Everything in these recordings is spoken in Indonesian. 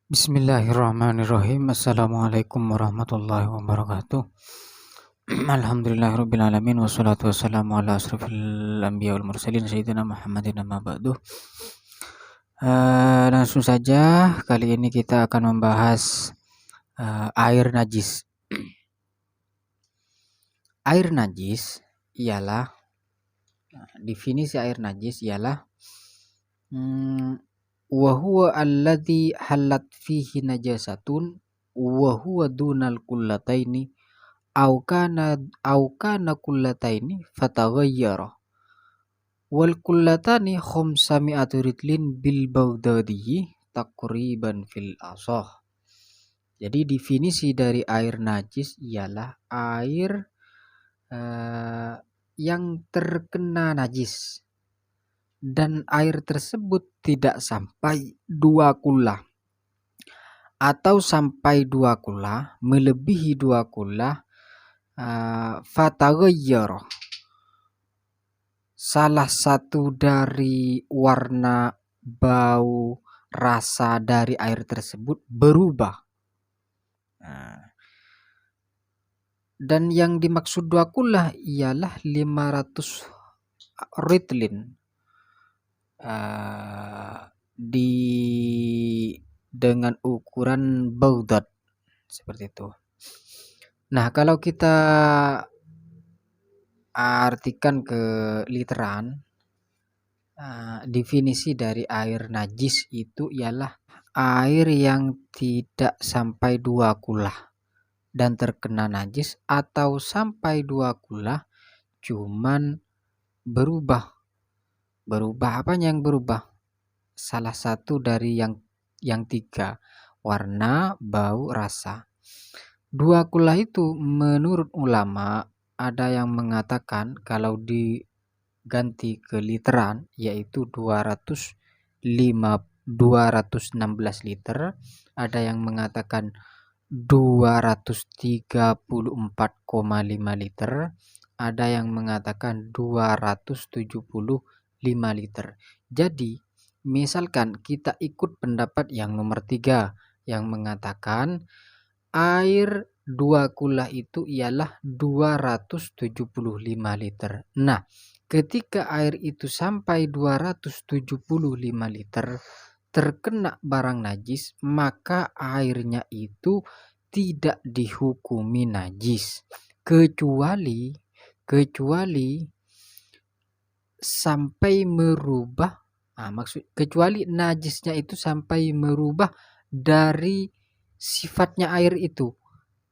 Bismillahirrahmanirrahim. Assalamualaikum warahmatullahi wabarakatuh. Alhamdulillahirrabbilalamin. Wassalatu wassalamu ala asrafil anbiya wal mursalin sayyidina Muhammadin amma ba'du. Langsung saja, kali ini kita akan membahas air najis. Air najis ialah definisi air najis ialah wa huwa alladhi halat fihi najasatun wa huwa dunal kullataini au kana kullataini fataghayyara wal kullatani khamsami'atu ritlin bil Baghdadi takriban fil asah. Jadi definisi dari air najis ialah air yang terkena najis dan air tersebut tidak sampai 2 kula atau sampai 2 kula, melebihi 2 kula, fataghayyara, salah satu dari warna, bau, rasa dari air tersebut berubah. Dan yang dimaksud 2 kula ialah 500 ritlin dengan ukuran Baghdad seperti itu. Nah, kalau kita artikan ke literan, definisi dari air najis itu ialah air yang tidak sampai 2 kula dan terkena najis atau sampai 2 kula cuman berubah apanya yang berubah? Salah satu dari yang 3, warna, bau, rasa. 2 kula itu menurut ulama ada yang mengatakan kalau diganti ke literan yaitu 216 liter, ada yang mengatakan 234,5 liter, ada yang mengatakan 275 liter. Jadi misalkan kita ikut pendapat yang nomor 3 yang mengatakan air 2 kula itu ialah 275 liter. Nah, ketika air itu sampai 275 liter terkena barang najis, maka airnya itu tidak dihukumi najis kecuali sampai merubah, kecuali najisnya itu sampai merubah dari sifatnya air itu,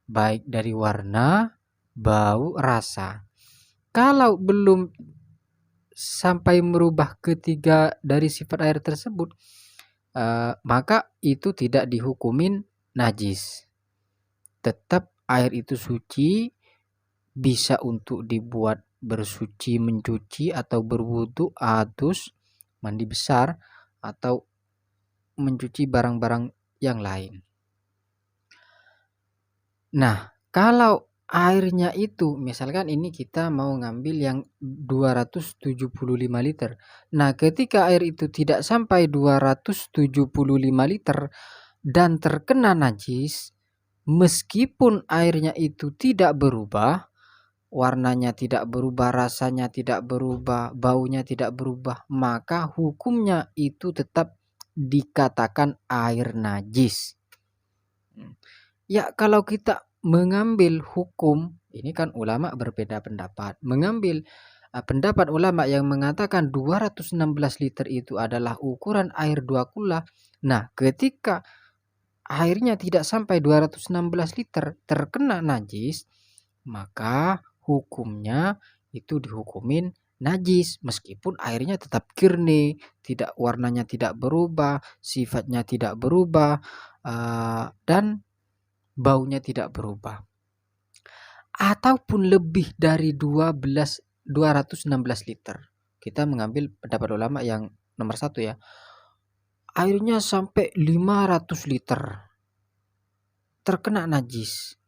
baik dari warna, bau, rasa. Kalau belum sampai merubah ketiga dari sifat air tersebut, maka itu tidak dihukumin najis. Tetap air itu suci, bisa untuk dibuat bersuci, mencuci atau berwudu, adus, mandi besar atau mencuci barang-barang yang lain. Nah, kalau airnya itu misalkan ini kita mau ngambil yang 275 liter. Nah, ketika air itu tidak sampai 275 liter dan terkena najis, meskipun airnya itu tidak berubah, warnanya tidak berubah, rasanya tidak berubah, baunya tidak berubah, maka hukumnya itu tetap dikatakan air najis. Ya, kalau kita mengambil hukum, ini kan ulama berbeda pendapat. Mengambil pendapat ulama yang mengatakan 216 liter itu adalah ukuran air 2 kula. Nah, ketika airnya tidak sampai 216 liter terkena najis, maka hukumnya itu dihukumin najis meskipun airnya tetap kirni, tidak, warnanya tidak berubah, sifatnya tidak berubah, dan baunya tidak berubah. Ataupun lebih dari 216 liter. Kita mengambil pendapat ulama yang nomor 1 ya. Airnya sampai 500 liter terkena najis.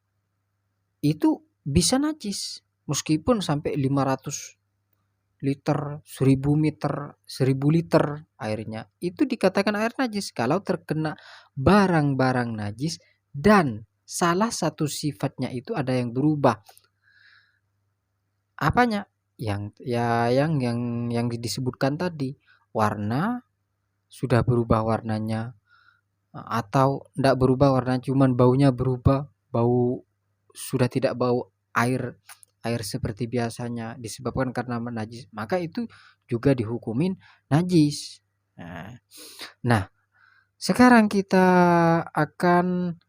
Itu bisa najis meskipun sampai 500 liter, 1000 liter airnya, itu dikatakan air najis kalau terkena barang-barang najis dan salah satu sifatnya itu ada yang berubah. Apanya? Yang disebutkan tadi, warna sudah berubah warnanya, atau ndak berubah warnanya cuman baunya berubah, bau sudah tidak bau air air seperti biasanya disebabkan karena najis, maka itu juga dihukumin najis. Nah, sekarang kita akan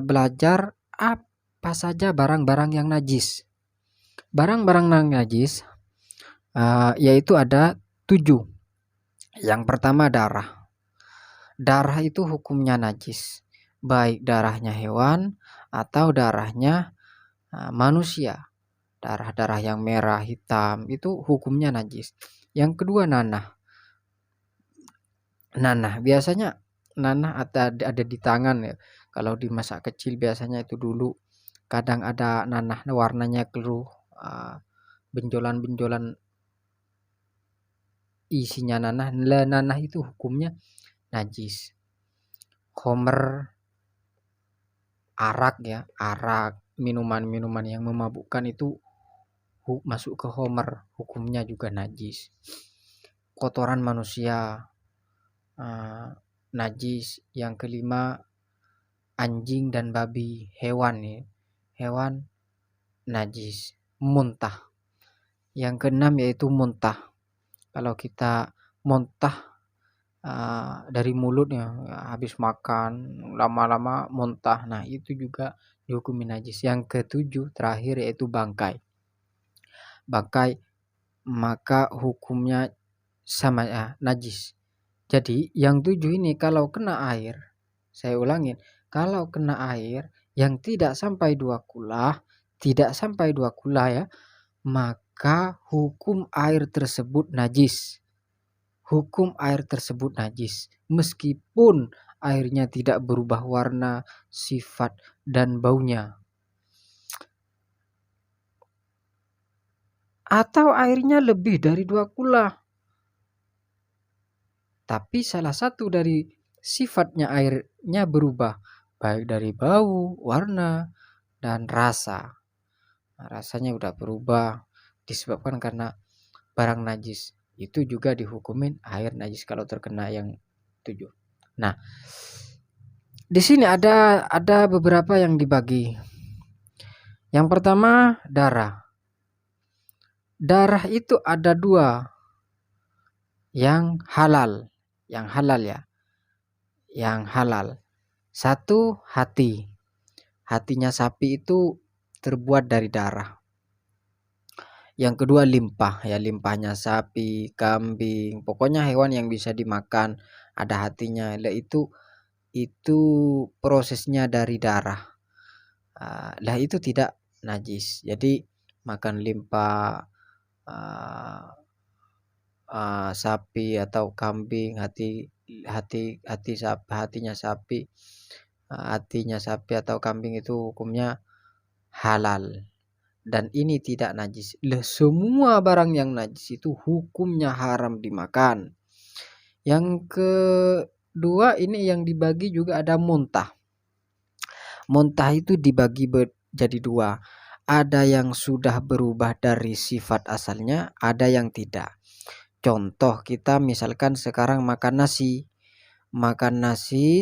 belajar apa saja barang-barang yang najis. Barang-barang yang najis yaitu ada 7. Yang pertama darah. Darah itu hukumnya najis, baik darahnya hewan atau darahnya manusia. Darah-darah yang merah, hitam itu hukumnya najis. Yang kedua nanah. Nanah biasanya nanah ada di tangan ya. Kalau di masa kecil biasanya itu dulu kadang ada nanah warnanya keruh, benjolan-benjolan isinya nanah. Nanah itu hukumnya najis. Khamr, arak ya, arak, minuman-minuman yang memabukkan itu masuk ke khamr, hukumnya juga najis. Kotoran manusia najis. Yang kelima anjing dan babi, hewan ya, hewan najis. Muntah. Yang keenam yaitu muntah. Kalau kita muntah dari mulutnya habis makan lama-lama muntah, nah itu juga dihukumi najis. Yang ketujuh terakhir yaitu bangkai. Bangkai maka hukumnya sama ya, najis. Jadi yang 7 ini kalau kena air, saya ulangin, kalau kena air yang tidak sampai 2 kula, ya, maka hukum air tersebut najis. Hukum air tersebut najis meskipun airnya tidak berubah warna, sifat dan baunya. Atau airnya lebih dari 2 kula. Tapi salah satu dari sifatnya airnya berubah, baik dari bau, warna, dan rasa. Nah, rasanya udah berubah disebabkan karena barang najis. Itu juga dihukumin air najis kalau terkena yang 7. Nah, di sini ada beberapa yang dibagi. Yang pertama darah. Darah itu ada 2 yang halal ya. Yang halal. 1 hati. Hatinya sapi itu terbuat dari darah. Yang kedua limpah ya, limpahnya sapi, kambing, pokoknya hewan yang bisa dimakan ada hatinya. Lah itu prosesnya dari darah. Lah itu tidak najis. Jadi makan limpah sapi atau kambing, hatinya sapi atau kambing itu hukumnya halal dan ini tidak najis. Semua barang yang najis itu hukumnya haram dimakan. Yang kedua ini yang dibagi juga ada muntah. Muntah itu dibagi jadi 2. Ada yang sudah berubah dari sifat asalnya, ada yang tidak. Contoh kita misalkan sekarang makan nasi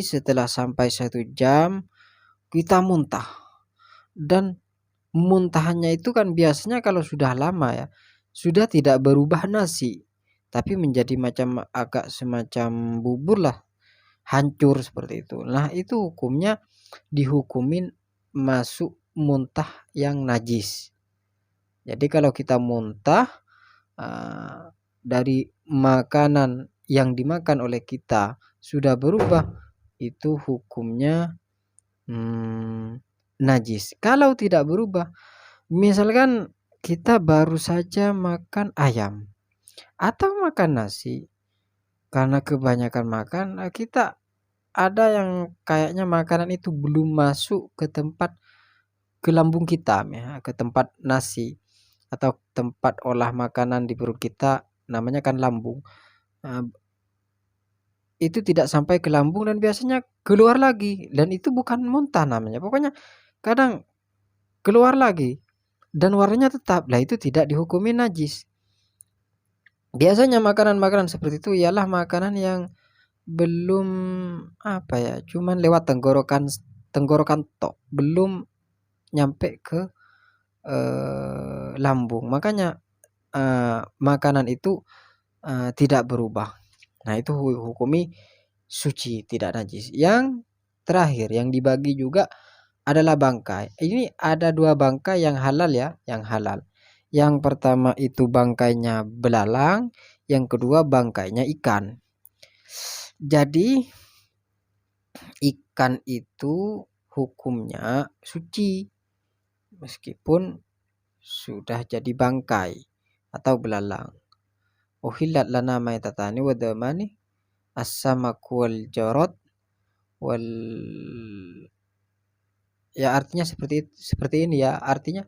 setelah sampai 1 jam kita muntah, dan muntahnya itu kan biasanya kalau sudah lama ya sudah tidak berubah nasi tapi menjadi macam agak semacam bubur lah, hancur seperti itu. Nah itu hukumnya dihukumin masuk muntah yang najis. Jadi kalau kita muntah dari makanan yang dimakan oleh kita sudah berubah, itu hukumnya najis. Kalau tidak berubah, misalkan kita baru saja makan ayam atau makan nasi, karena kebanyakan makan kita ada yang kayaknya makanan itu belum masuk ke lambung kita ya, ke tempat nasi. atau tempat olah makanan di perut kita namanya kan lambung. Nah, itu tidak sampai ke lambung dan biasanya keluar lagi dan itu bukan muntah namanya. Pokoknya kadang keluar lagi dan warnanya tetap. Lah itu tidak dihukumi najis. Biasanya makanan-makanan seperti itu ialah makanan yang belum apa ya, cuman lewat tenggorokan tenggorokan tok, belum nyampe ke lambung. Makanya makanan itu tidak berubah. Nah, itu hukumi suci, tidak najis. Yang terakhir yang dibagi juga adalah bangkai. Ini ada 2 bangkai yang halal ya, yang halal. Yang pertama itu bangkainya belalang, yang kedua bangkainya ikan. Jadi ikan itu hukumnya suci meskipun sudah jadi bangkai atau belalang. Uhillat lana maitatani wa damani as-samaku wal jarad wal, ya artinya seperti ini ya, artinya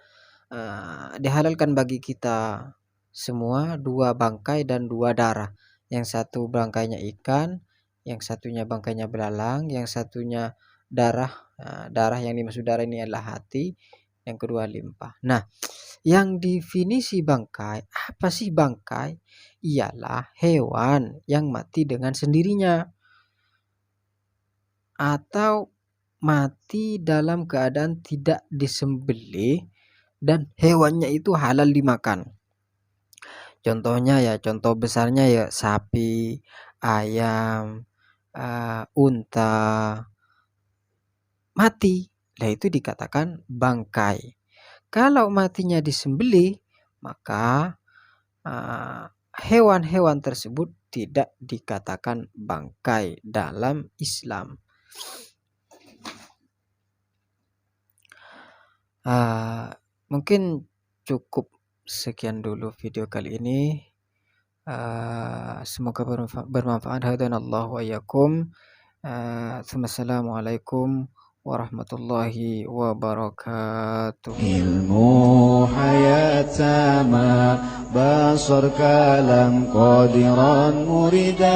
dihalalkan bagi kita semua 2 bangkai dan 2 darah. Yang satu bangkainya ikan, yang satunya bangkainya belalang, yang satunya darah. Darah yang dimaksud darah ini adalah hati, yang kedua limpa. Nah, yang definisi bangkai, apa sih bangkai? Ialah hewan yang mati dengan sendirinya atau mati dalam keadaan tidak disembelih dan hewannya itu halal dimakan. Contohnya ya, contoh besarnya ya sapi, ayam, unta mati. Lah itu dikatakan bangkai. Kalau matinya disembelih, maka hewan-hewan tersebut tidak dikatakan bangkai dalam Islam. Mungkin cukup sekian dulu video kali ini. Semoga bermanfaat. Hadanallahu wa iyyakum. Assalamualaikum warahmatullahi wabarakatuh. Ilmu hayat sama basar kalam qadiran muridan